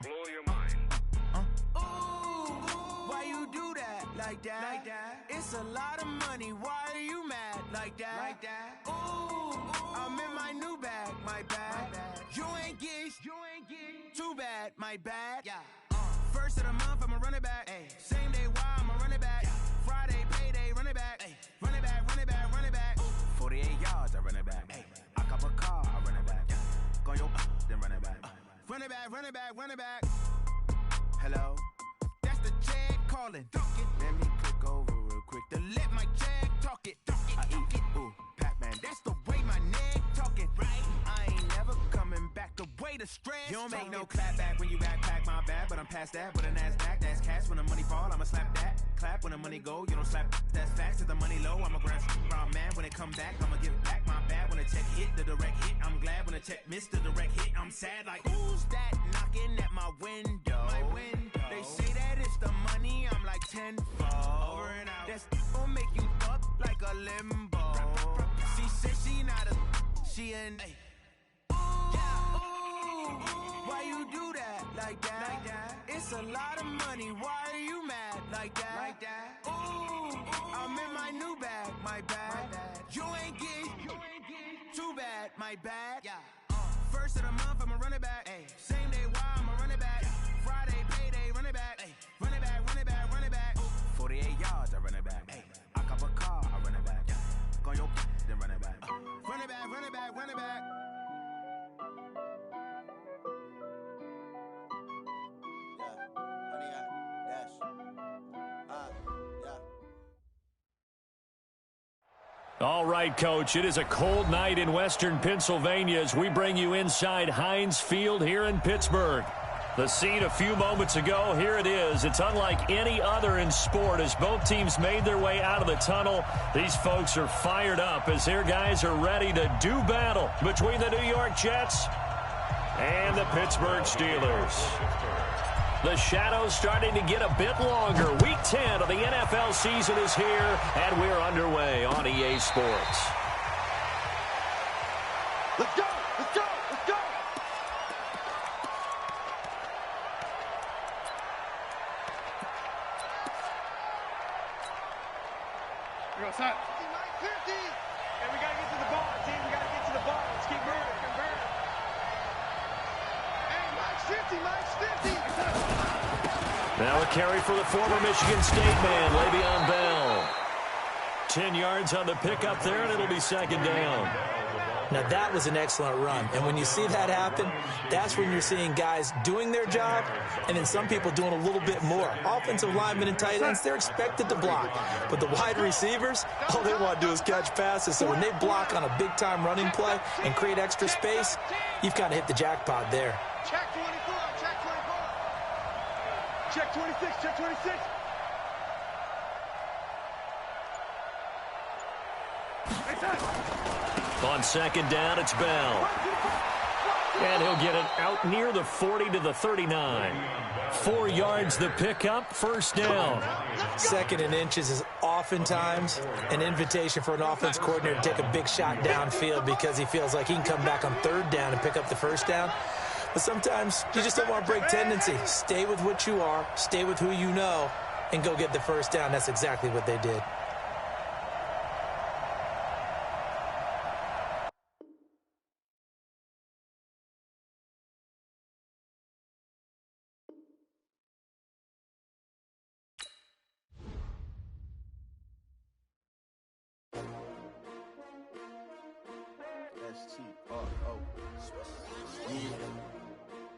blow your mind. Why you do that like that? It's a lot of money. Why are you mad like that? I'm in my new bag, my bad. You ain't get too bad, my bad. First of the month, I'ma run it back. Same day, why I'ma run it back. Friday, payday, run it back. Run it back, run it back, run it back. 48 yards, I run it back. I cop a car, I run it back. Go your then run it back. Run it back, run it back, run it back. Hello? That's the jag calling. Let me click over real quick to let my jag talk it. I eat it, ooh, Pac-Man. That's the way my neck talking, right? I ain't never coming back the way the stress. You don't make no clap back when you backpack my bad, but I'm past that. But a NASDAQ, that's cash. When the money fall, I'ma slap that. Clap when the money go, you don't slap. That's facts. If the money low, I'ma grab round man. When it come back, I'ma give back my bad. When the check hit, the direct hit. I'm glad when the check missed the direct hit. I'm sad like, who's that knocking at my window? They say that it's the money, I'm like tenfold. Over and out. That's gon' make you up like a limbo. She said she not a, she an. Why you do that like that? It's a lot of money. Why are you mad like that? I'm in my new bag, my bad. You ain't get too bad, my bad. First of the month, I'ma run it back. Same day, why I'ma run it back. Friday, payday, run it back. Run it back, run it back, run it back. 48 yards, I run it back. I cop a car, I run it back. Go your then run it back. Run it back, run it back, run it back. All right, Coach, it is a cold night in western Pennsylvania as we bring you inside Heinz Field here in Pittsburgh. The scene a few moments ago, here it is. It's unlike any other in sport as both teams made their way out of the tunnel. These folks are fired up as their guys are ready to do battle between the New York Jets and the Pittsburgh Steelers. The shadows starting to get a bit longer. Week 10 of the NFL season is here, and we're underway on EA Sports. Let's go! Let's go! Let's go! Here goes Hut. 50! And we got to get to the ball, team. We got to get to the ball. Let's keep moving. Convert. Hey, Mike's 50! Mike's 50! Now a carry for the former Michigan State man, Le'Veon Bell. 10 yards on the pickup there, and it'll be second down. Now, that was an excellent run. And when you see that happen, that's when you're seeing guys doing their job and then some people doing a little bit more. Offensive linemen and tight ends, they're expected to block. But the wide receivers, all they want to do is catch passes. So when they block on a big-time running play and create extra space, you've kind of hit the jackpot there. Check 24, check 24. Check 26, check 26. On second down, it's Bell. And he'll get it out near the 40 to the 39. 4 yards the pickup, first down. Second and inches is oftentimes an invitation for an offense coordinator to take a big shot downfield because he feels like he can come back on third down and pick up the first down. But sometimes you just don't want to break tendency. Stay with what you are, stay with who you know, and go get the first down. That's exactly what they did.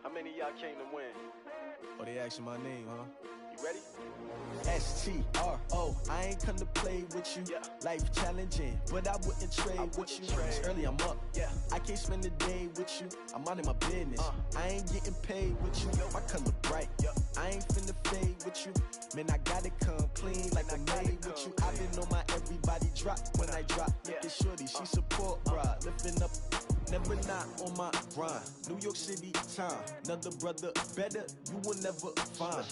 How many of y'all came to win? Oh, they asking my name, huh? You ready? S-T-R-O, I ain't come to play with you. Life challenging, but I wouldn't trade with you. It's early, I'm up. I can't spend the day with you. I'm minding my business. I ain't getting paid with you. My color bright. I ain't finna fade with you. Man, I gotta come clean like I made with you. I've been on my everybody drop when I drop. Look at shorty, she support ride. Lifting up, never not on my grind. New York City time, another brother better, you will never find.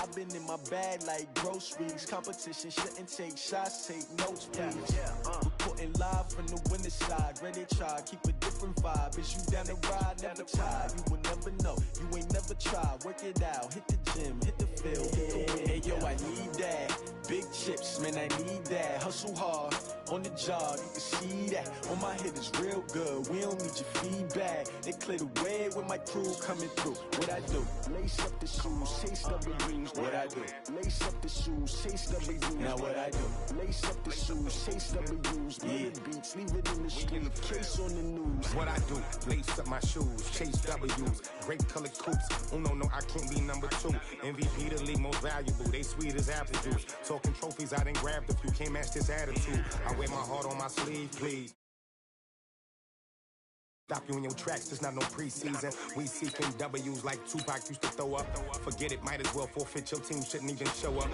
I've been in my bag like groceries. Competition shouldn't take shots, take notes, please. Reporting live from the winning side. Ready to try, keep a different vibe. Is you down the ride, never tired. You will never know, you ain't never never try, work it out, hit the gym, hit the field, hit the wind. Hey, yo, I need that. Big chips, man, I need that. Hustle hard, on the job, you can see that. On my head is real good, we don't need your feedback. They clear the way with my crew coming through. What I do? Lace up the shoes, chase W's. What I do? Lace up the shoes, chase W's. Now what I do? Lace up the shoes, chase W's. Yeah, beats, leave it in the street, case on the news. What I do? Lace up my shoes, chase W's. Grape colored coops. Oh no, I can't be number 2. MVP the league most valuable. They sweet as apple juice. Talking trophies, I didn't grab the few. Can't match this attitude. I wear my heart on my sleeve, please. Stop you in your tracks, there's not no preseason. We seeking W's like Tupac used to throw up. Forget it, might as well forfeit, your team shouldn't even show up.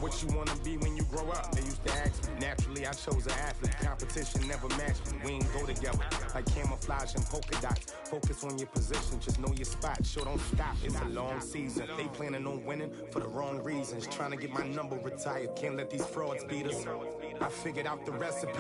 What you wanna be when you grow up? They used to ask me. Naturally, I chose an athlete. Competition never matched me. We ain't go together like camouflage and polka dots. Focus on your position, just know your spot. Sure, don't stop, it's a long season. They planning on winning for the wrong reasons. Trying to get my number retired, can't let these frauds beat us. I figured out the recipe.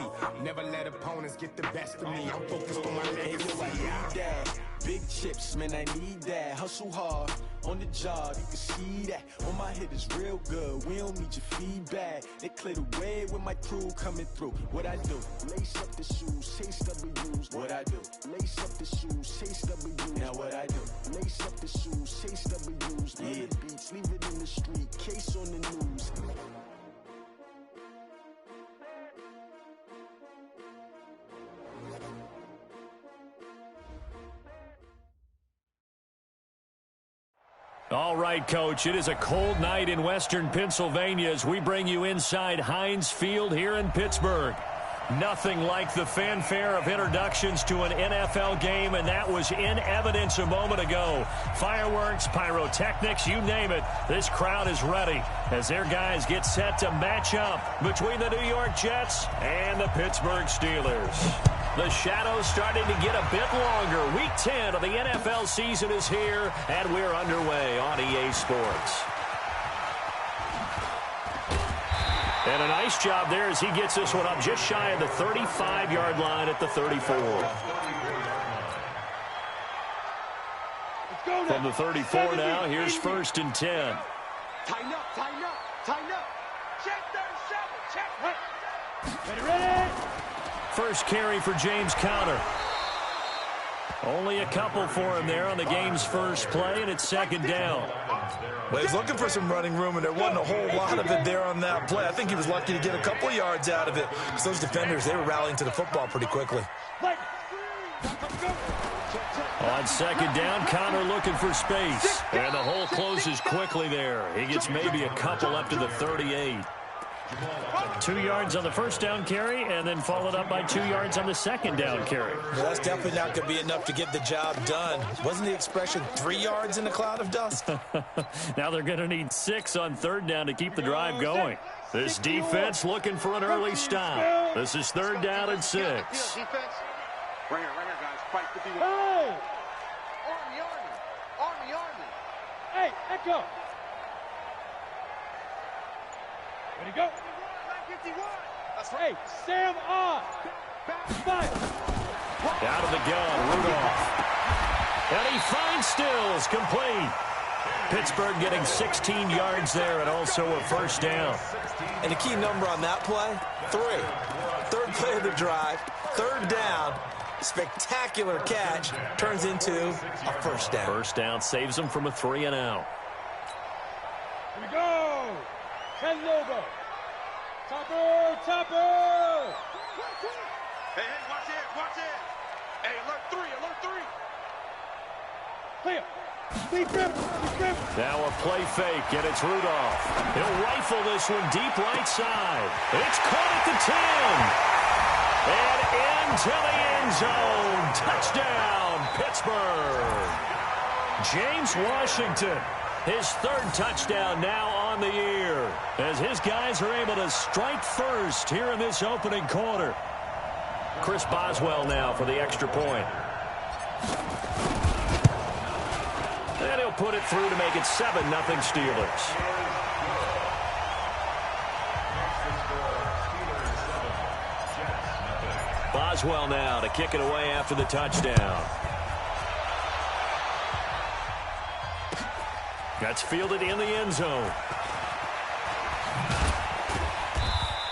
Never let opponents get the best of me. I'm focused on my legacy. I need that. Big chips, man, I need that. Hustle hard, on the job, you can see that. On my head is real good, we don't need your feedback. They clear the way with my crew coming through. What I do? Lace up the shoes, chase W's. What I do? Lace up the shoes, chase W's. Now what I do? Lace up the shoes, chase W's. Yeah, beats, leave it in the street, case on the news. All right, Coach, it is a cold night in western Pennsylvania as we bring you inside Heinz Field here in Pittsburgh. Nothing like the fanfare of introductions to an NFL game, and that was in evidence a moment ago. Fireworks, pyrotechnics, you name it. This crowd is ready as their guys get set to match up between the New York Jets and the Pittsburgh Steelers. The shadows starting to get a bit longer. Week 10 of the NFL season is here, and we're underway on EA Sports. And a nice job there as he gets this one up just shy of the 35-yard line at the 34. From the 34 now, here's 1st and 10. Tighten up, tighten up, tighten up. Check 37, check. Ready. First carry for James Conner. Only a couple for him there on the game's first play, and it's 2nd down. Well, he's looking for some running room, and there wasn't a whole lot of it there on that play. I think he was lucky to get a couple yards out of it because those defenders, they were rallying to the football pretty quickly. On 2nd down, Conner looking for space. And the hole closes quickly there. He gets maybe a couple up to the 38. 2 yards on the first down carry, and then followed up by 2 yards on the 2nd down carry. Well, that's definitely not going to be enough to get the job done. Wasn't the expression 3 yards in a cloud of dust? Now they're going to need 6 on 3rd down to keep the drive going. This defense looking for an early stop. This is 3rd down and 6. Right here, guys. Fight to be the... Hey! Army. Hey, Echo! Ready to go? 51. That's Hey, Sam on! Fire! Out of the gun, Rudolph. And he finds Stills, complete. Pittsburgh getting 16 yards there and also a 1st down. And the key number on that play, 3. 3rd play of the drive, 3rd down. Spectacular catch turns into a 1st down. 1st down saves them from a 3-and-out. Here we go! Ken Lobo. Topper! Hey, watch it. Hey, alert 3. Clear. Deep grip. Now a play fake, and it's Rudolph. He'll rifle this one deep right side. It's caught at the 10. And into the end zone. Touchdown, Pittsburgh. James Washington, his 3rd touchdown now on the year, as his guys are able to strike first here in this opening quarter. Chris Boswell now for the extra point. And he'll put it through to make it 7-0 Steelers. Boswell now to kick it away after the touchdown. That's fielded in the end zone.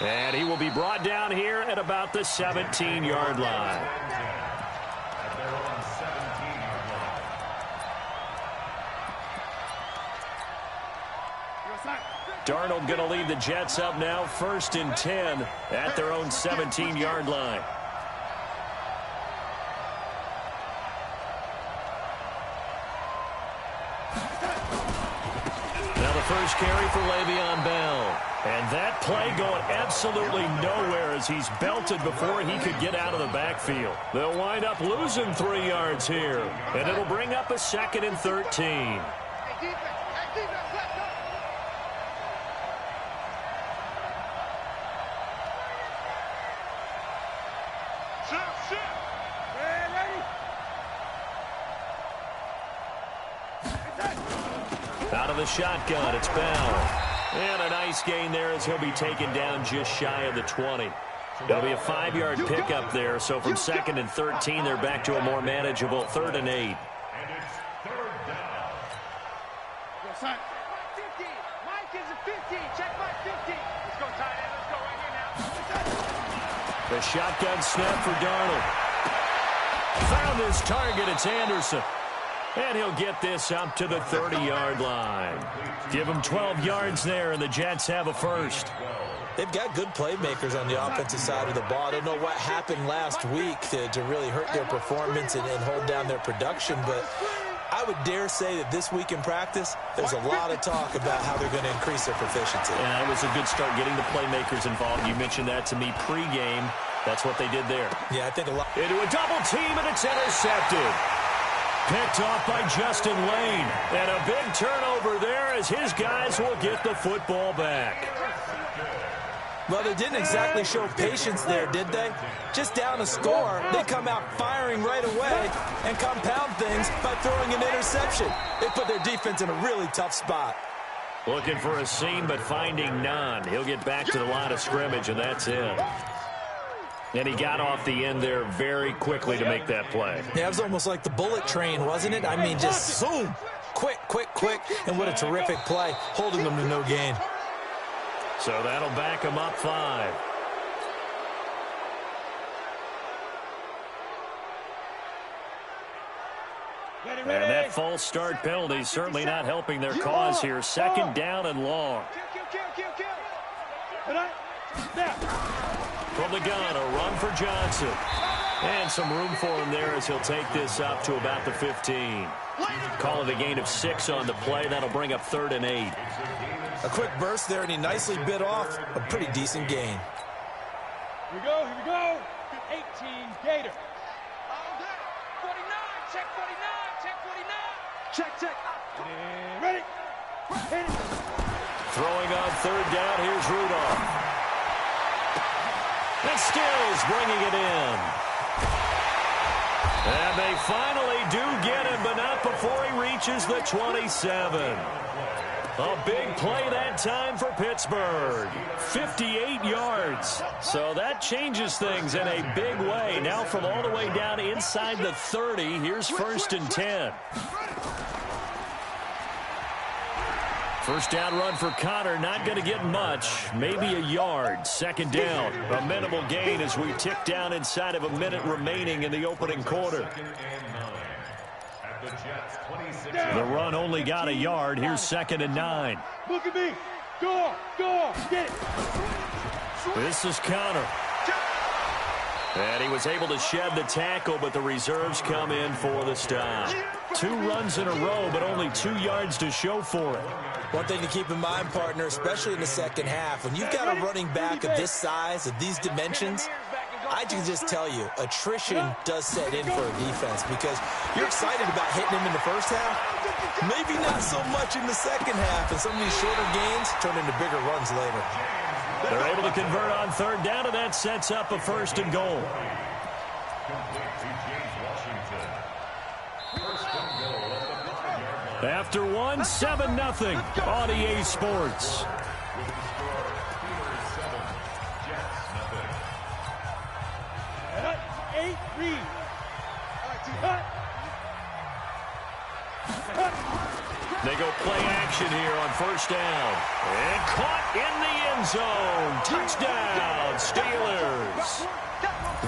And he will be brought down here at about the 17-yard line. Darnold going to lead the Jets up now, 1st and 10 at their own 17-yard line. Now the first carry for Le'Veon Bell. And that play going absolutely nowhere as he's belted before he could get out of the backfield. They'll wind up losing 3 yards here. And it'll bring up a 2nd and 13. Out of the shotgun, it's Bell. And a nice gain there as he'll be taken down just shy of the 20. That'll be a 5-yard pickup there. So from 2nd and 13, they're back to a more manageable 3rd and 8. And it's 3rd down. Mike is a 15. Check my 15. Let's go tight end. Let's go right here now. The shotgun snap for Darnold. Found his target. It's Anderson. And he'll get this up to the 30-yard line. Give him 12 yards there, and the Jets have a first. They've got good playmakers on the offensive side of the ball. I don't know what happened last week to really hurt their performance and hold down their production, but I would dare say that this week in practice, there's a lot of talk about how they're going to increase their proficiency. Yeah, it was a good start getting the playmakers involved. You mentioned that to me pregame. That's what they did there. Yeah, I think a lot. Into a double team, and it's intercepted. Picked off by Justin Lane. And a big turnover there as his guys will get the football back. Well, they didn't exactly show patience there, did they? Just down a score, they come out firing right away and compound things by throwing an interception. They put their defense in a really tough spot. Looking for a seam, but finding none. He'll get back to the line of scrimmage, and that's it. And he got off the end there very quickly to make that play. Yeah, it was almost like the bullet train, wasn't it? I mean, just zoom. Quick, quick, quick. And what a terrific play, holding them to no gain. So that'll back him up 5. And that false start penalty certainly not helping their cause here. 2nd down and long. From the gun, a run for Johnson. And some room for him there as he'll take this up to about the 15. Call it a gain of 6 on the play. That'll bring up 3rd and 8. A quick burst there, and he nicely bit off a pretty decent gain. Here we go. 18 Gator. 49, check 49, check 49. Check. Ready. Hit it. Throwing on 3rd down, here's Rudolph. And Stills bringing it in. And they finally do get him, but not before he reaches the 27. A big play that time for Pittsburgh. 58 yards. So that changes things in a big way. Now from all the way down inside the 30, here's 1st and 10. First down run for Connor, not going to get much. Maybe a yard. 2nd down. A minimal gain as we tick down inside of a minute remaining in the opening quarter. The run only got a yard. Here's 2nd and 9. Look at me. Go, get it. This is Connor. And he was able to shed the tackle, but the reserves come in for the stop. 2 runs in a row, but only 2 yards to show for it. One thing to keep in mind, partner, especially in the second half, when you've got a running back of this size, of these dimensions, I can just tell you, attrition does set in for a defense because you're excited about hitting him in the first half, maybe not so much in the second half, and some of these shorter gains turn into bigger runs later. They're able to convert on 3rd down, and that sets up a 1st and goal. After 1, 7-0 on EA Sports. Cut, 8, read. Cut. They go play action here on first down. And caught in the end zone. Touchdown, Steelers.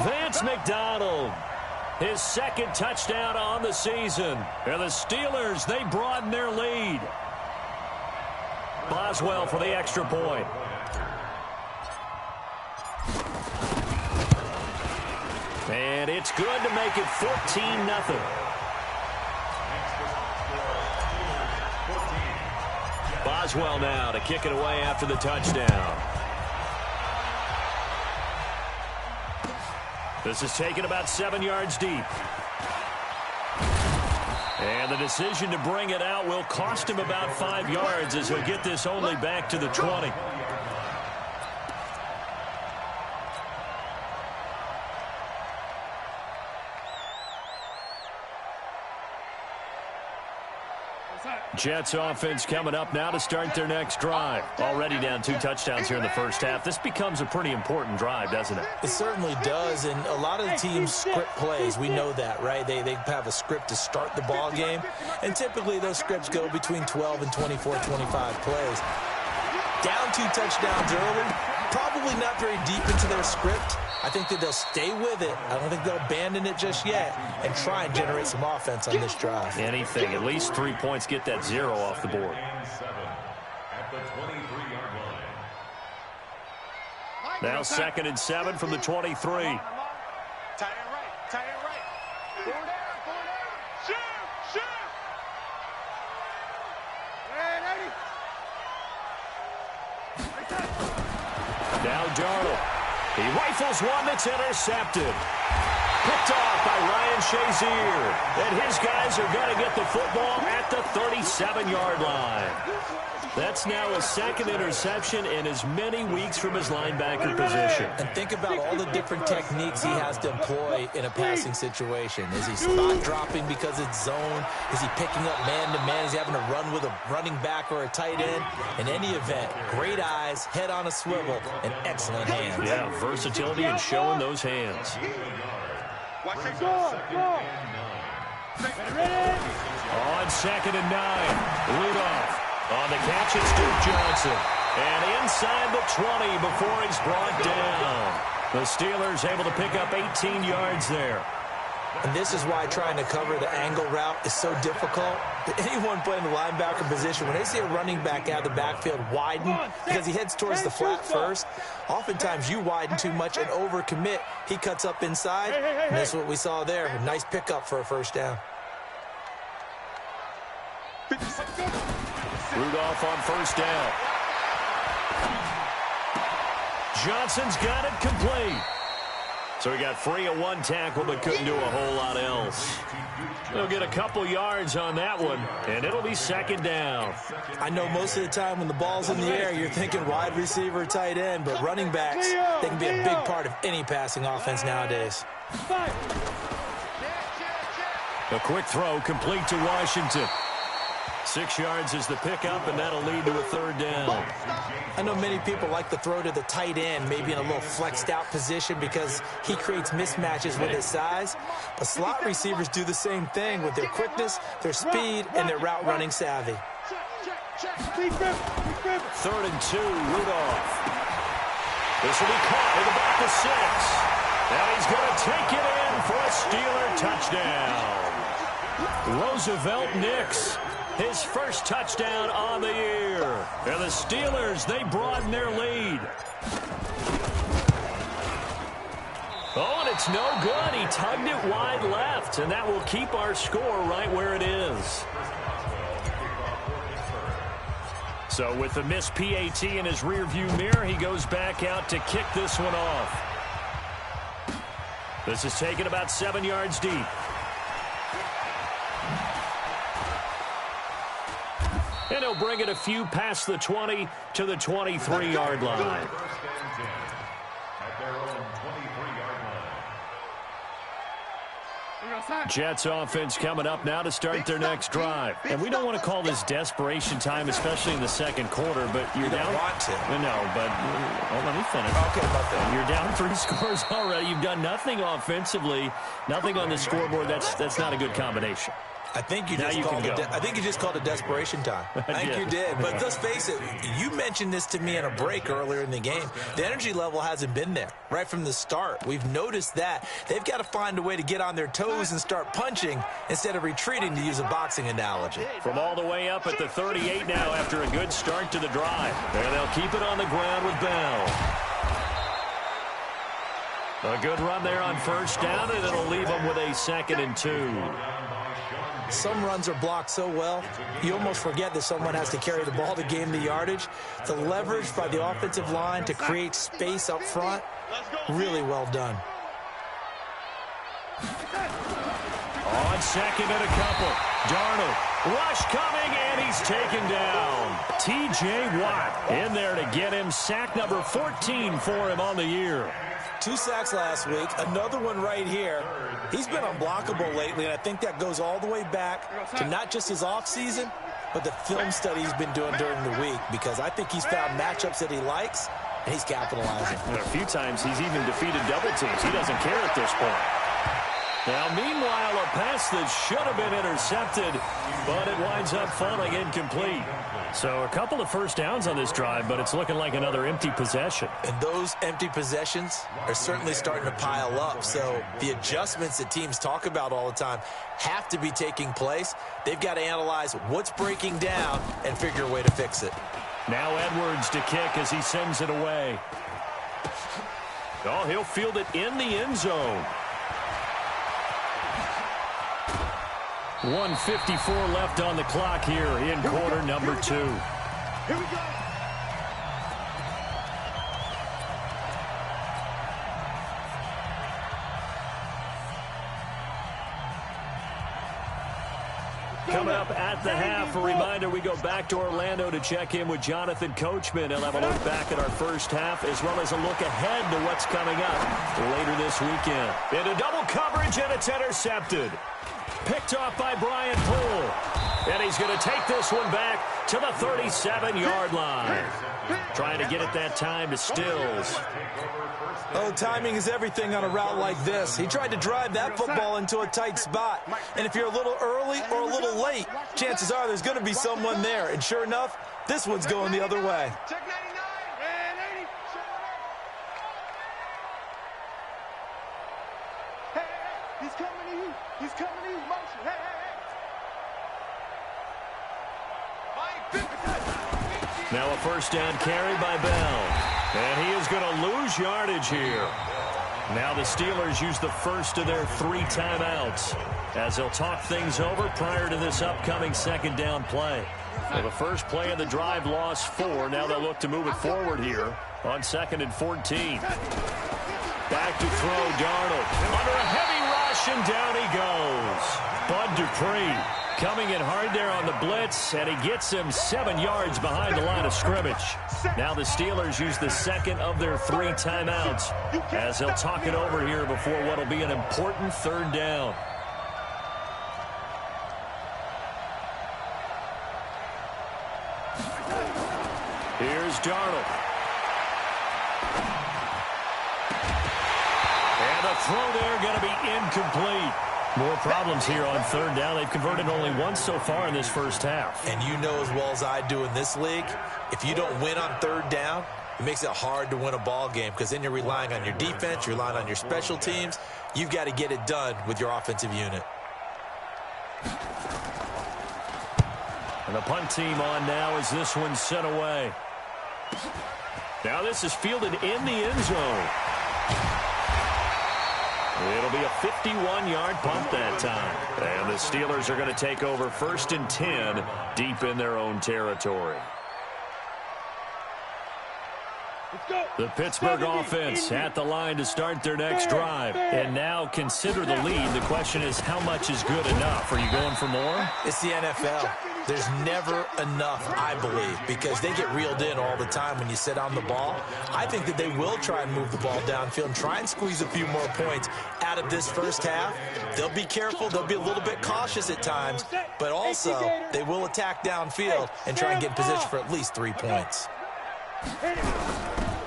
Vance McDonald, his second touchdown on the season. And the Steelers, they broaden their lead. Boswell for the extra point. And it's good to make it 14-0. Boswell now to kick it away after the touchdown. This is taken about 7 yards deep. And the decision to bring it out will cost him about 5 yards as he'll get this only back to the 20. Jets offense coming up now to start their next drive. Already down 2 touchdowns here in the first half. This becomes a pretty important drive, doesn't it? It certainly does, and a lot of the teams script plays. We know that, right? They have a script to start the ball game, and typically those scripts go between 12 and 24, 25 plays. Down 2 touchdowns early, probably not very deep into their script. I think that they'll stay with it. I don't think they'll abandon it just yet and try and generate some offense on this drive. Anything, at least 3 points, get that 0 off the board. Now 2nd and 7 from the 23. Tight end right. Tight end right. Four down. Shoot. Shoot. Now Darnold. He rifles one that's intercepted. Picked off by Ryan Shazier. And his guys are going to get the football at the 37-yard line. That's now his 2nd interception in as many weeks from his linebacker position. And think about all the different techniques he has to employ in a passing situation. Is he spot dropping because it's zone? Is he picking up man-to-man? Is he having to run with a running back or a tight end? In any event, great eyes, head on a swivel, and excellent hands. Yeah, versatility and showing those hands. Watch it. Go. On 2nd and 9, Rudolph. On the catch, it's Duke Johnson. And inside the 20 before he's brought down. The Steelers able to pick up 18 yards there. And this is why trying to cover the angle route is so difficult. Anyone playing the linebacker position, when they see a running back out of the backfield widen because he heads towards the flat first, oftentimes you widen too much and overcommit. He cuts up inside, and that's what we saw there. A nice pickup for a first down. Rudolph on first down. Johnson's got it complete. So he got free of 1 tackle but couldn't do a whole lot else. He'll get a couple yards on that one, and it'll be 2nd down. I know most of the time when the ball's in the air, you're thinking wide receiver, tight end, but running backs, they can be a big part of any passing offense nowadays. A quick throw complete to Washington. 6 yards is the pickup, and that'll lead to a 3rd down. I know many people like to throw to the tight end, maybe in a little flexed out position because he creates mismatches with his size. But slot receivers do the same thing with their quickness, their speed, and their route running savvy. 3rd and 2, Rudolph. This will be caught at about the 6. And he's going to take it in for a Steeler touchdown. Roosevelt Nix. His first touchdown on the year. And the Steelers, they broaden their lead. Oh, and it's no good. He tugged it wide left, and that will keep our score right where it is. So with the missed PAT in his rearview mirror, he goes back out to kick this one off. This is taken about 7 yards deep. And he'll bring it a few past the 20 to the 23-yard line. Jets offense coming up now to start their next drive. And we don't want to call this desperation time, especially in the 2nd quarter, but you're down. Want to. No, but let me finish. Okay, about that. You're down 3 scores already. You've done nothing offensively, nothing on the scoreboard. That's not a good combination. I think you just called it desperation time. I think you did. But let's face it, you mentioned this to me in a break earlier in the game. The energy level hasn't been there right from the start. We've noticed that. They've got to find a way to get on their toes and start punching instead of retreating, to use a boxing analogy. From all the way up at the 38 now after a good start to the drive. And they'll keep it on the ground with Bell. A good run there on first down, and it'll leave them with a 2nd and 2. Some runs are blocked so well, you almost forget that someone has to carry the ball to gain the yardage. The leverage by the offensive line to create space up front, really well done. On 2nd and a couple. Darnold, rush coming, and he's taken down. T.J. Watt in there to get him. Sack number 14 for him on the year. 2 sacks last week, another one right here. He's been unblockable lately, and I think that goes all the way back to not just his offseason, but the film study he's been doing during the week, because I think he's found matchups that he likes, and he's capitalizing. And a few times he's even defeated double teams. He doesn't care at this point. Now, meanwhile, a pass that should have been intercepted, but it winds up falling incomplete. So a couple of first downs on this drive, but it's looking like another empty possession. And those empty possessions are certainly starting to pile up. So the adjustments that teams talk about all the time have to be taking place. They've got to analyze what's breaking down and figure a way to fix it. Now Edwards to kick as he sends it away. Oh, he'll field it in the end zone. 1:54 left on the clock here in quarter number 2. Here we go. Coming up at the half, a reminder, we go back to Orlando to check in with Jonathan Coachman. He'll have a look back at our first half, as well as a look ahead to what's coming up later this weekend. Into double coverage, and it's intercepted. Picked off by Brian Poole. And he's going to take this one back to the 37-yard line. Trying to get it that time to Stills. Oh, timing is everything on a route like this. He tried to drive that football into a tight spot. And if you're a little early or a little late, chances are there's going to be someone there. And sure enough, this one's going the other way. Check 99 and 80. Hey, he's coming to you. He's coming to you. Motion. Hey. Now a first down carry by Bell. And he is going to lose yardage here. Now the Steelers use the first of their 3 timeouts as they'll talk things over prior to this upcoming second down play. So the first play of the drive lost 4. Now they'll look to move it forward here on 2nd and 14. Back to throw, Darnold. Under a heavy rush, and down he goes. Bud Dupree coming in hard there on the blitz, and he gets him 7 yards behind the line of scrimmage. Now the Steelers use the second of their 3 timeouts as they'll talk it over here before what will be an important third down. Here's Darnold. And the throw there going to be incomplete. More problems here on third down. They've converted only once so far in this first half. And you know as well as I do in this league, if you don't win on third down, it makes it hard to win a ball game, because then you're relying on your defense, you're relying on your special teams. You've got to get it done with your offensive unit. And the punt team on now as this one's sent away. Now this is fielded in the end zone. It'll be a 51-yard punt that time. And the Steelers are going to take over 1st and 10 deep in their own territory. The Pittsburgh offense at the line to start their next drive. And now consider the lead. The question is, how much is good enough? Are you going for more? It's the NFL. There's never enough, I believe, because they get reeled in all the time when you sit on the ball. I think that they will try and move the ball downfield and try and squeeze a few more points out of this first half. They'll be careful. They'll be a little bit cautious at times, but also they will attack downfield and try and get in position for at least 3 points.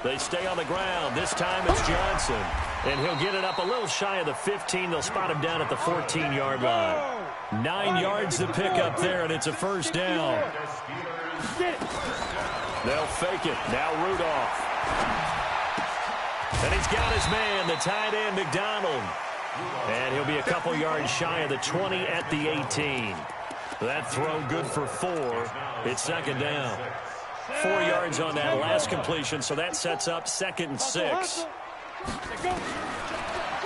They stay on the ground. This time it's Johnson. And he'll get it up a little shy of the 15. They'll spot him down at the 14-yard line. 9 yards to pick up there, and it's a first down. They'll fake it. Now Rudolph. And he's got his man, the tight end, McDonald. And he'll be a couple yards shy of the 20 at the 18. That throw good for 4. It's second down. 4 yards on that last completion, so that sets up 2nd and 6.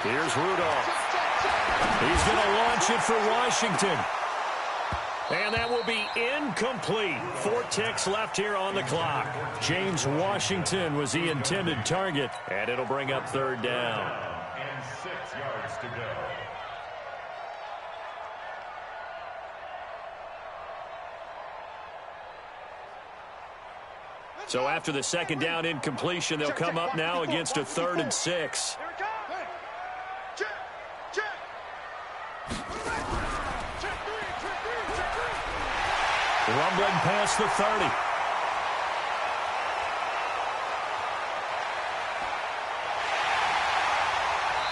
Here's Rudolph. He's going to launch it for Washington. And that will be incomplete. 4 ticks left here on the clock. James Washington was the intended target, and it'll bring up 3rd down. And 6 yards to go. So after the 2nd down incompletion, they'll come up now against a 3rd and 6. Rumbling past the 30.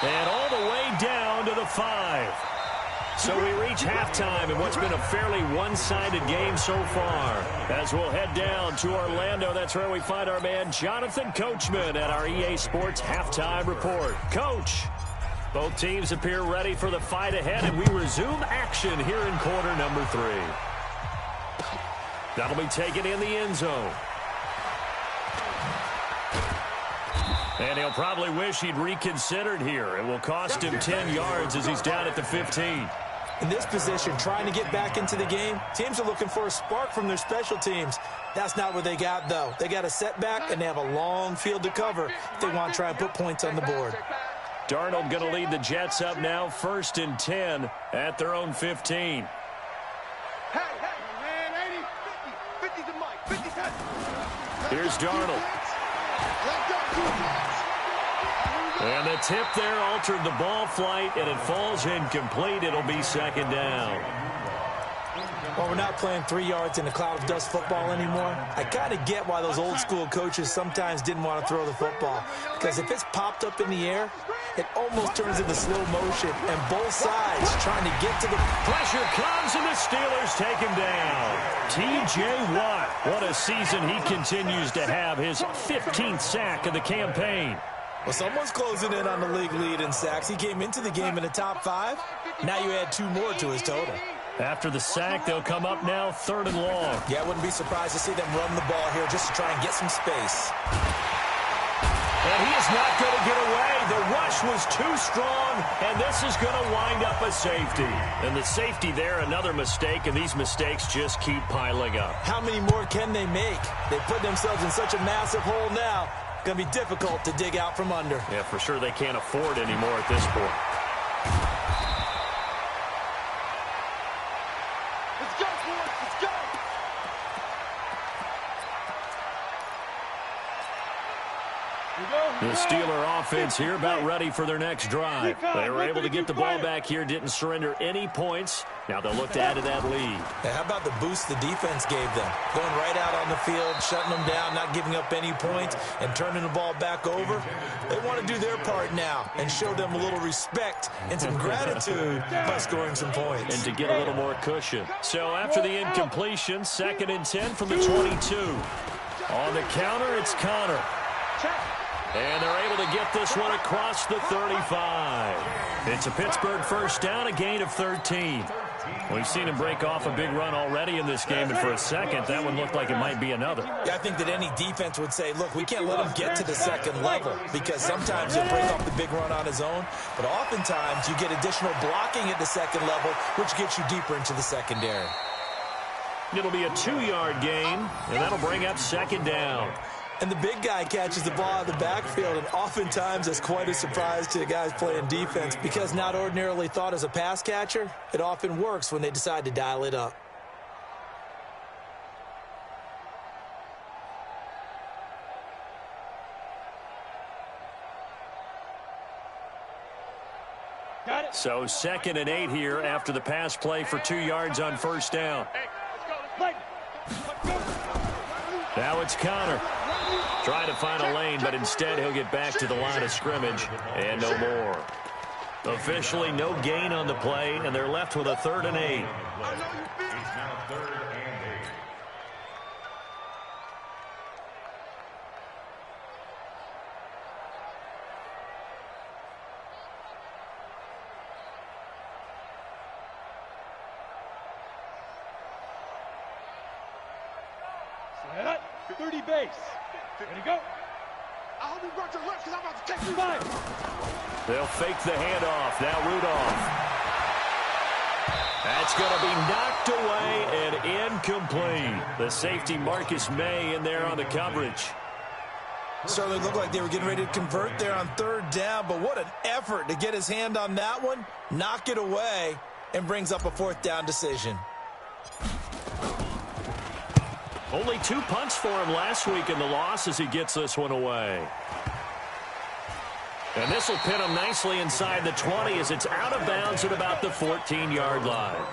And all the way down to the 5. So we reach halftime in what's been a fairly one-sided game so far. As we'll head down to Orlando, that's where we find our man Jonathan Coachman at our EA Sports Halftime Report. Coach, both teams appear ready for the fight ahead, and we resume action here in quarter number 3. That'll be taken in the end zone. And he'll probably wish he'd reconsidered here. It will cost him 10 yards as he's down at the 15. In this position, trying to get back into the game, teams are looking for a spark from their special teams. That's not what they got, though. They got a setback, and they have a long field to cover if they want to try and put points on the board. Darnold going to lead the Jets up now, 1st and 10 at their own 15. Here's Darnold. And the tip there altered the ball flight, and it falls incomplete. It'll be 2nd down. Well, we're not playing 3 yards in a cloud of dust football anymore. I kind of get why those old school coaches sometimes didn't want to throw the football. Because if it's popped up in the air, it almost turns into slow motion, and both sides trying to get to the... Pressure comes, and the Steelers take him down. T.J. Watt, what a season he continues to have, his 15th sack of the campaign. Well, someone's closing in on the league lead in sacks. He came into the game in the top 5. Now you add 2 more to his total. After the sack, they'll come up now 3rd and long. Yeah, I wouldn't be surprised to see them run the ball here just to try and get some space. And he is not going to get away. The rush was too strong, and this is going to wind up a safety. And the safety there, another mistake, and these mistakes just keep piling up. How many more can they make? They put themselves in such a massive hole now. Going to be difficult to dig out from under. Yeah, for sure they can't afford anymore at this point. Let's go, boys. Let's go. The Steeler offense here about ready for their next drive. They were able to get the ball back here, didn't surrender any points. Now they'll look to add to that lead. How about the boost the defense gave them? Going right out on the field, shutting them down, not giving up any points, and turning the ball back over. They want to do their part now and show them a little respect and some gratitude by scoring some points. And to get a little more cushion. So after the incompletion, 2nd and 10 from the 22. On the counter, it's Connor. And they're able to get this one across the 35. It's a Pittsburgh first down, a gain of 13. We've seen him break off a big run already in this game, and for a second, that one looked like it might be another. Yeah, I think that any defense would say, look, we can't let him get to the 2nd level, because sometimes he'll break off the big run on his own, but oftentimes you get additional blocking at the 2nd level, which gets you deeper into the secondary. It'll be a 2-yard gain, and that'll bring up 2nd down. And the big guy catches the ball out of the backfield, and oftentimes it's quite a surprise to the guys playing defense because not ordinarily thought as a pass catcher, it often works when they decide to dial it up. So 2nd and 8 here after the pass play for 2 yards on first down. Now it's Connor. Trying to find a lane, but instead he'll get back to the line of scrimmage and no more. Officially no gain on the play, and they're left with a 3rd and 8. It's now 3rd and 8. Set up. 30 base. Ready to go. I hope you brought your left because I'm about to take you. 5. They'll fake the handoff. Now Rudolph. That's going to be knocked away and incomplete. The safety Marcus May in there on the coverage. Certainly looked like they were getting ready to convert there on 3rd down, but what an effort to get his hand on that one, knock it away, and brings up a 4th down decision. Only 2 punts for him last week in the loss as he gets this one away. And this will pin him nicely inside the 20 as it's out of bounds at about the 14-yard line.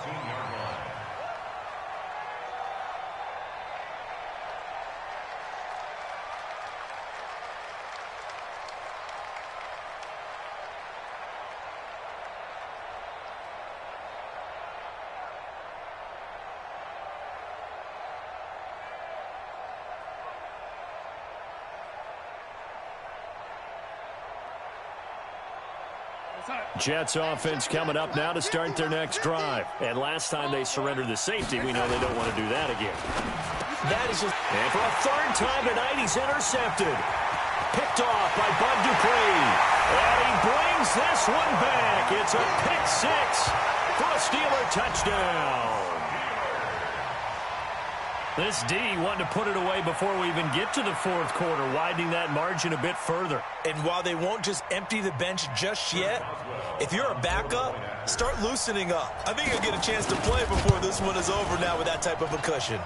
Jets offense coming up now to start their next drive. And last time they surrendered the safety, we know they don't want to do that again. That is just... And for a 3rd time tonight, he's intercepted. Picked off by Bud Dupree. And he brings this one back. It's a pick 6 for a Steeler touchdown. This D wanted to put it away before we even get to the 4th quarter, widening that margin a bit further. And while they won't just empty the bench just yet, if you're a backup, start loosening up. I think you'll get a chance to play before this one is over now with that type of a cushion.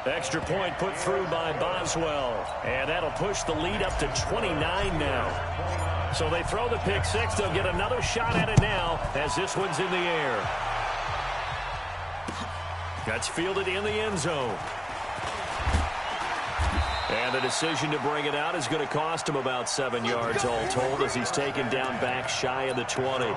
Extra point put through by Boswell. And that'll push the lead up to 29 now. So they throw the pick 6. They'll get another shot at it now as this one's in the air. That's fielded in the end zone. And the decision to bring it out is going to cost him about 7 yards all told as he's taken down back shy of the 20.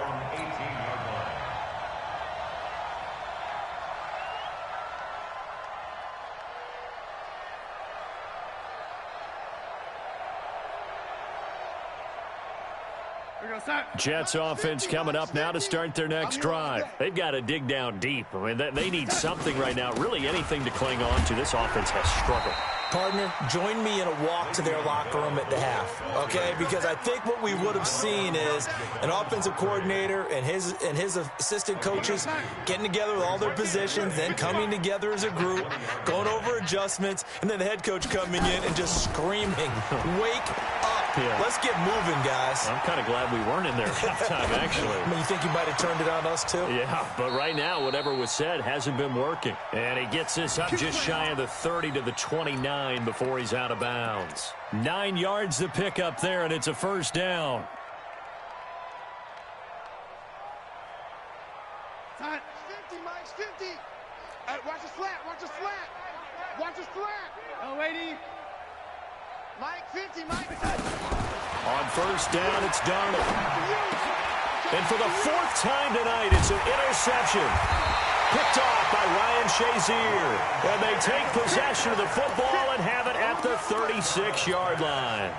Jets offense coming up now to start their next drive. They've got to dig down deep. I mean, they need something right now, really anything to cling on to. This offense has struggled. Partner, join me in a walk to their locker room at the half, okay? Because I think what we would have seen is an offensive coordinator and his assistant coaches getting together with all their positions, then coming together as a group, going over adjustments, and then the head coach coming in and just screaming, "Wake up. Yeah. Let's get moving, guys." I'm kind of glad we weren't in there at halftime, actually. I mean, you think you might have turned it on us, too? Yeah, but right now, whatever was said hasn't been working. And he gets this up just shy of the 30 to the 29 before he's out of bounds. 9 yards to pick up there, and it's a 1st down. Time. 50, Mike's 50. Watch the slant, watch the slant. Watch the slant. Oh, lady. Mike 50, Mike. On 1st down, it's Darnold. And for the 4th time tonight, it's an interception. Picked off by Ryan Shazier. And they take possession of the football and have it at the 36-yard line.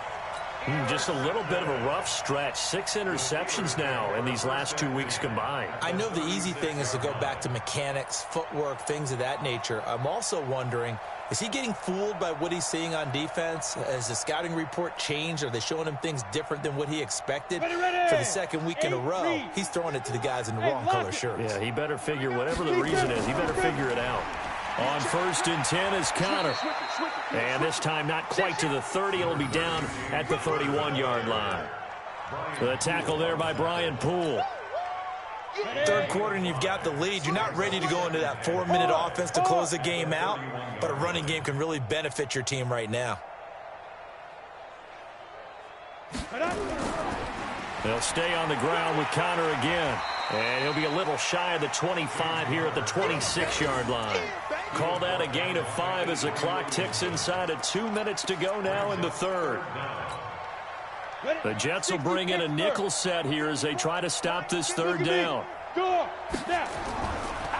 Just a little bit of a rough stretch. 6 interceptions now in these last 2 weeks combined. I know the easy thing is to go back to mechanics, footwork, things of that nature. I'm also wondering, is he getting fooled by what he's seeing on defense? Has the scouting report changed? Are they showing him things different than what he expected? For the 2nd week in a row, he's throwing it to the guys in the wrong color shirts. Yeah, he better figure, whatever the reason is, he better figure it out. On 1st and 10 is Connor. And this time not quite to the 30. It'll be down at the 31-yard line. The tackle there by Brian Poole. 3rd quarter and you've got the lead. You're not ready to go into that 4-minute offense to close the game out, but a running game can really benefit your team right now. They'll stay on the ground with Connor again. And he'll be a little shy of the 25 here at the 26-yard line. Call that a gain of 5 as the clock ticks inside of 2 minutes to go now in the 3rd. The Jets will bring in a nickel set here as they try to stop this third down.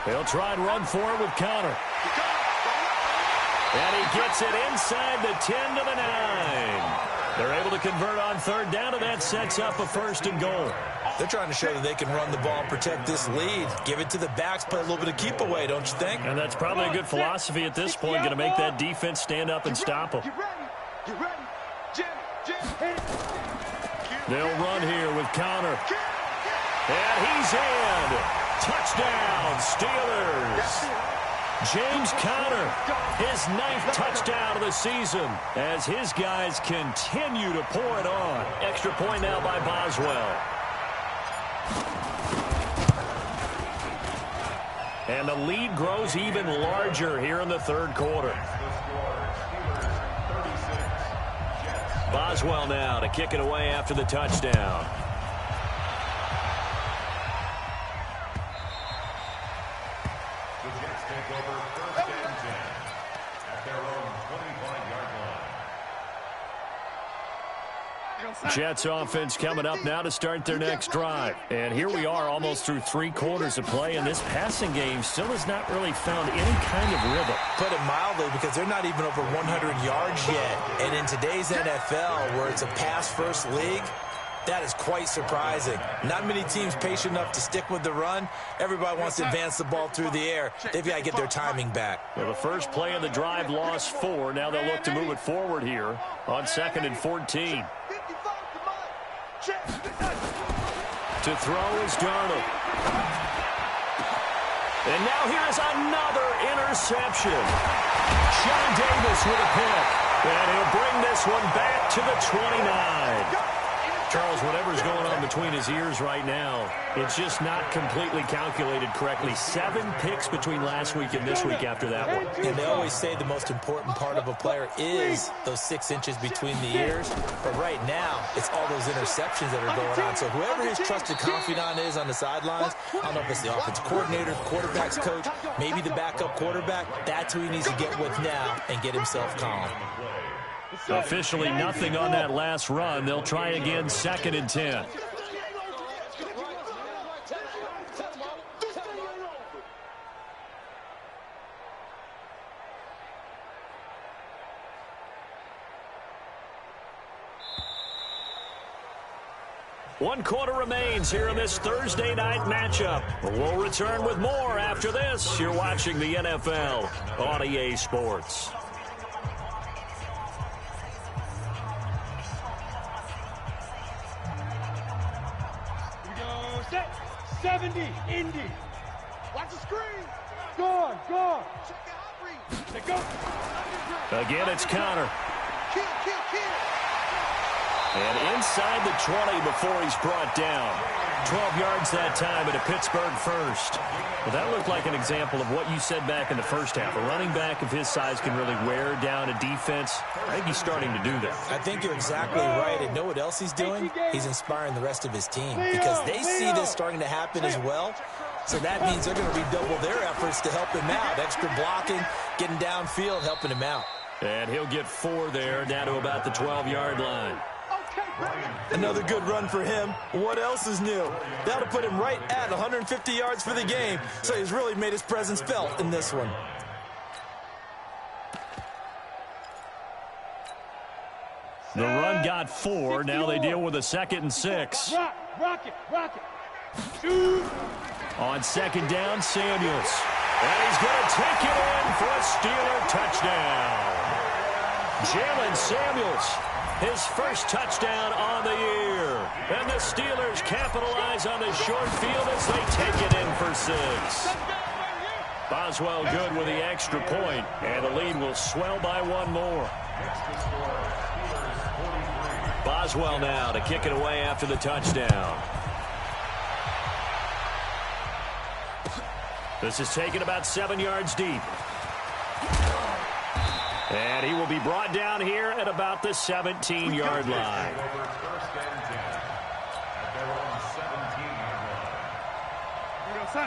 They'll try and run for it with Connor. And he gets it inside the 10 to the 9. They're able to convert on third down, and that sets up a 1st and goal. They're trying to show that they can run the ball and protect this lead. Give it to the backs, play a little bit of keep away, don't you think? And that's probably a good philosophy at this point, going to make that defense stand up and stop them. They'll run here with Connor. And he's in. Touchdown, Steelers. James Conner, his 9th touchdown of the season as his guys continue to pour it on. Extra point now by Boswell. And the lead grows even larger here in the third quarter. Boswell now to kick it away after the touchdown. Jets offense coming up now to start their next drive. And here we are almost through 3 quarters of play, and this passing game still has not really found any kind of rhythm. Put it mildly, because they're not even over 100 yards yet. And in today's NFL, where it's a pass-first league, that is quite surprising. Not many teams patient enough to stick with the run. Everybody wants to advance the ball through the air. They've got to get their timing back. Well, the first play of the drive lost 4. Now they'll look to move it forward here on 2nd and 14. To throw is Darnold. And now here's another interception. Sean Davis with a pick. And he'll bring this one back to the 29. Charles, whatever's going on between his ears right now, it's just not completely calculated correctly. 7 picks between last week and this week after that one. And they always say the most important part of a player is those 6 inches between the ears. But right now, it's all those interceptions that are going on. So whoever his trusted confidant is on the sidelines, I don't know if it's the offensive coordinator, quarterback's coach, maybe the backup quarterback, that's who he needs to get with now and get himself calm. Officially nothing on that last run. They'll try again, 2nd and 10. One quarter remains here in this Thursday night matchup. We'll return with more after this. You're watching the NFL on EA Sports. Set. 70. Indy. Watch the screen. Go on. Check out. Again, it's Connor. And inside the 20 before he's brought down. 12 yards that time at a Pittsburgh first. Well, that looked like an example of what you said back in the first half. A running back of his size can really wear down a defense. I think he's starting to do that. I think you're exactly right. And know what else he's doing? He's inspiring the rest of his team because they see this starting to happen as well. So that means they're going to redouble their efforts to help him out. Extra blocking, getting downfield, helping him out. And he'll get 4 there, down to about the 12-yard line. Another good run for him. What else is new? That'll put him right at 150 yards for the game. So he's really made his presence felt in this one. The run got 4. Now they deal with a 2nd and 6. Rock it. Shoot. On 2nd down, Samuels. And he's going to take it in for a Steeler touchdown. Jalen Samuels, his first touchdown on the year. And the Steelers capitalize on the short field as they take it in for 6. Boswell good with the extra point, and the lead will swell by 1 more. Boswell now to kick it away after the touchdown. This is taken about 7 yards deep. And he will be brought down here at about the 17-yard line.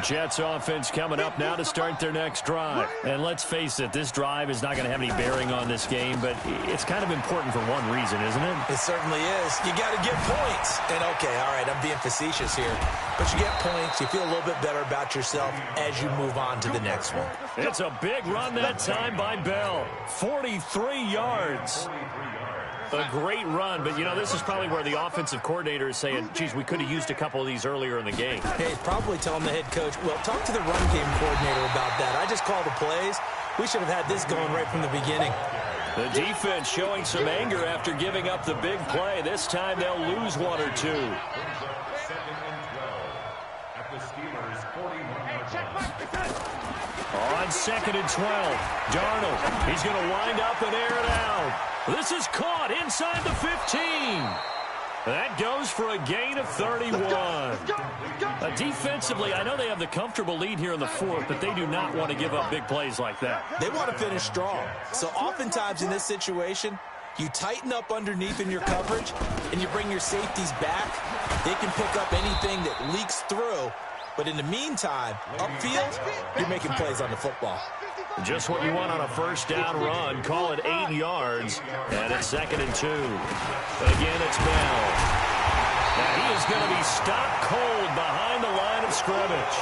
Jets offense coming up now to start their next drive. And let's face it, this drive is not going to have any bearing on this game, but it's kind of important for one reason, isn't it? It certainly is. You got to get points. And, okay, all right, I'm being facetious here. But you get points, you feel a little bit better about yourself as you move on to the next one. It's a big run that time by Bell. 43 yards. A great run, but, you know, this is probably where the offensive coordinator is saying, geez, we could have used a couple of these earlier in the game. Hey, probably telling the head coach, well, talk to the run game coordinator about that. I just called the plays. We should have had this going right from the beginning. The defense showing some anger after giving up the big play. This time they'll lose one or two. On 2nd and 12, Darnold. He's going to wind up and air it out. This is caught inside the 15. That goes for a gain of 31. Defensively, I know they have the comfortable lead here in the fourth, but they do not want to give up big plays like that. They want to finish strong. So oftentimes in this situation, you tighten up underneath in your coverage, and you bring your safeties back. They can pick up anything that leaks through. But in the meantime, upfield, you're making plays on the football. Just what you want on a first down run. Call it 8 yards. And it's 2nd and 2. Again, it's Bell. Now he is going to be stopped cold behind the line of scrimmage.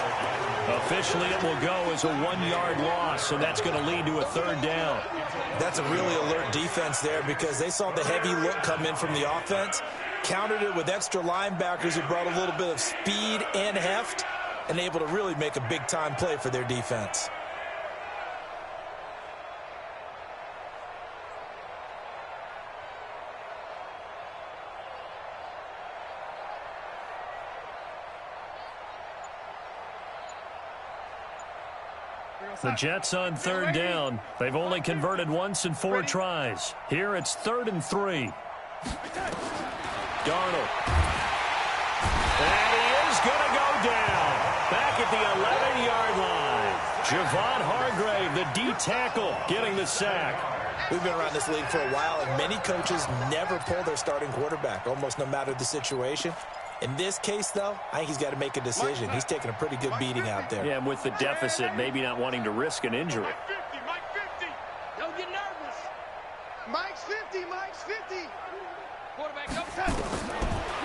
Officially, it will go as a 1-yard loss, and that's going to lead to a 3rd down. That's a really alert defense there because they saw the heavy look come in from the offense, countered it with extra linebackers who brought a little bit of speed and heft, and able to really make a big-time play for their defense. The Jets on 3rd down. They've only converted once in 4 tries. Here it's 3rd and 3. Darnold. And he is going to go down. Back at the 11-yard line. Javon Hargrave, the D-tackle, getting the sack. We've been around this league for a while, and many coaches never pull their starting quarterback, almost no matter the situation. In this case, though, I think he's got to make a decision. He's taking a pretty good beating out there. Yeah, and with the deficit, maybe not wanting to risk an injury. Mike 50. Don't get nervous. Mike's 50. Mike's 50. Quarterback, go.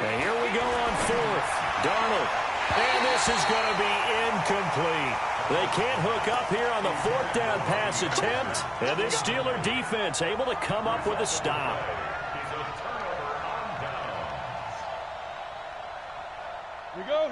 And here we go on 4th. Darnold. And this is going to be incomplete. They can't hook up here on the 4th down pass attempt. And this Steeler defense able to come up with a stop.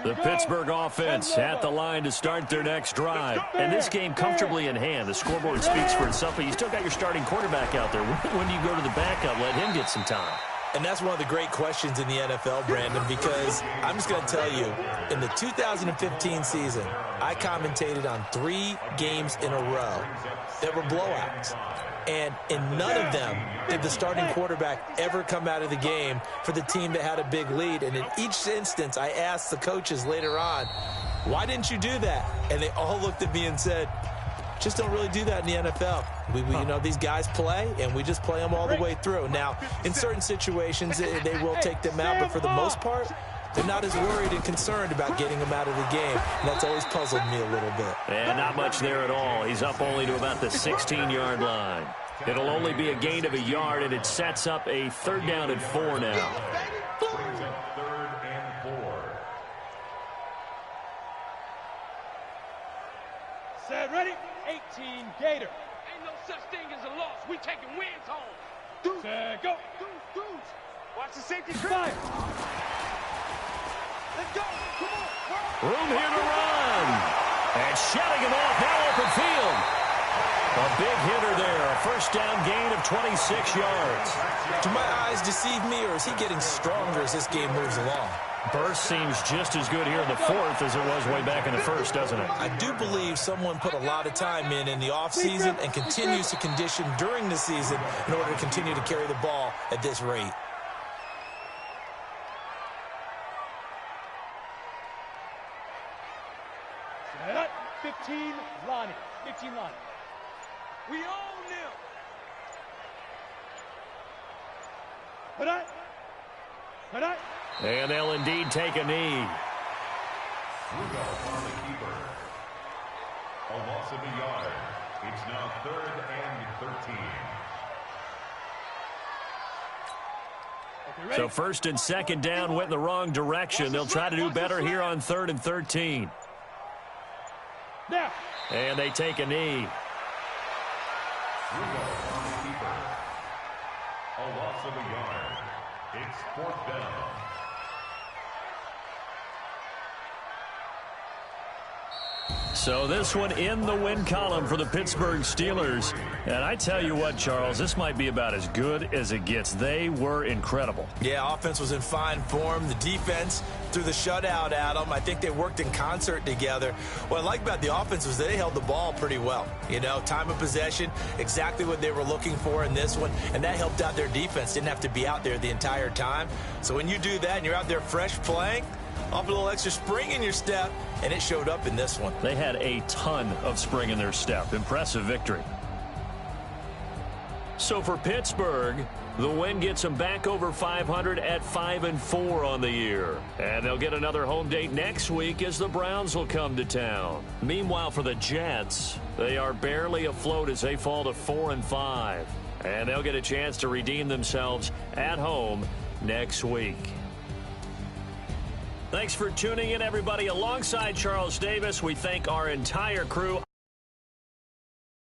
The Pittsburgh offense at the line to start their next drive. And this game comfortably in hand. The scoreboard speaks for itself, but you still got your starting quarterback out there. When do you go to the backup? Let him get some time. And that's one of the great questions in the NFL, Brandon, because I'm just going to tell you, in the 2015 season, I commentated on 3 games in a row that were blowouts. And in none of them did the starting quarterback ever come out of the game for the team that had a big lead. And in each instance, I asked the coaches later on, why didn't you do that? And they all looked at me and said, just don't really do that in the NFL. You know, these guys play, and we just play them all the way through. Now, in certain situations, they will take them out, but for the most part, they're not as worried and concerned about getting him out of the game. And that's always puzzled me a little bit. And not much there at all. He's up only to about the 16-yard line. It'll only be a gain of a yard, and it sets up a 3rd down and 4 now. 3rd and 4. Set, ready? 18, Gator. Ain't no such thing as a loss. We taking wins home. Set, go. Deuce. Watch the safety. Fire. Let's go. Come on. Room here to run. And shutting him off now open field. A big hitter there. A first down gain of 26 yards. Do my eyes deceive me, or is he getting stronger as this game moves along? Burst seems just as good here in the 4th as it was way back in the 1st, doesn't it? I do believe someone put a lot of time in the offseason and continues to condition during the season in order to continue to carry the ball at this rate. Set, 15, Lonnie. 15, Lonnie. We own them. Put it. And they'll indeed take a knee. Rudolph on the keeper. loss of a yard. It's now 3rd and 13. So 1st and 2nd down went in the wrong direction. They'll try to do better here on 3rd and 13. Now. And they take a knee. A loss of a yard. It's 4th down. So this one in the win column for the Pittsburgh Steelers. And I tell you what, Charles, this might be about as good as it gets. They were incredible. Yeah, offense was in fine form. The defense threw the shutout at them. I think they worked in concert together. What I like about the offense was they held the ball pretty well. You know, time of possession, exactly what they were looking for in this one. And that helped out their defense. Didn't have to be out there the entire time. So when you do that and you're out there fresh playing, off a little extra spring in your step, and it showed up in this one. They had a ton of spring in their step. Impressive victory. So for Pittsburgh, the win gets them back over 500 at 5-4 on the year. And they'll get another home date next week as the Browns will come to town. Meanwhile, for the Jets, they are barely afloat as they fall to 4-5. And they'll get a chance to redeem themselves at home next week. Thanks for tuning in, everybody. Alongside Charles Davis, we thank our entire crew.